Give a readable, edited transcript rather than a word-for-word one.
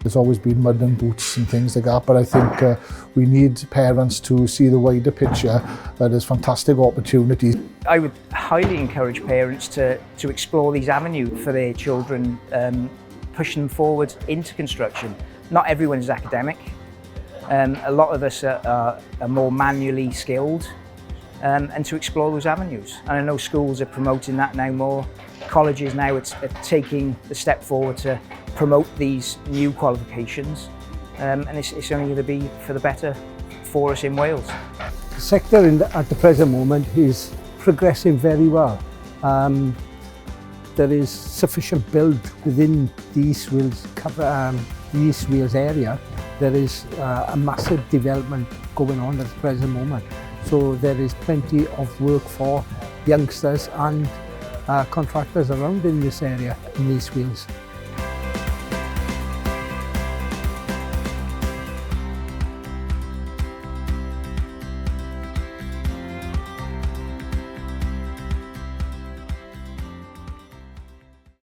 There's always been mud and boots and things like that, but I think we need parents to see the wider picture, that there's fantastic opportunities. I would highly encourage parents to explore these avenues for their children, pushing them forward into construction. Not everyone is academic. A lot of us are more manually skilled, and to explore those avenues. And I know schools are promoting that now more. Colleges now are taking the step forward to promote these new qualifications, and it's only going to be for the better for us in Wales. The sector at the present moment is progressing very well. There is sufficient build within the East Wales area. There is a massive development going on at the present moment. So there is plenty of work for youngsters and contractors around in this area in East Wales.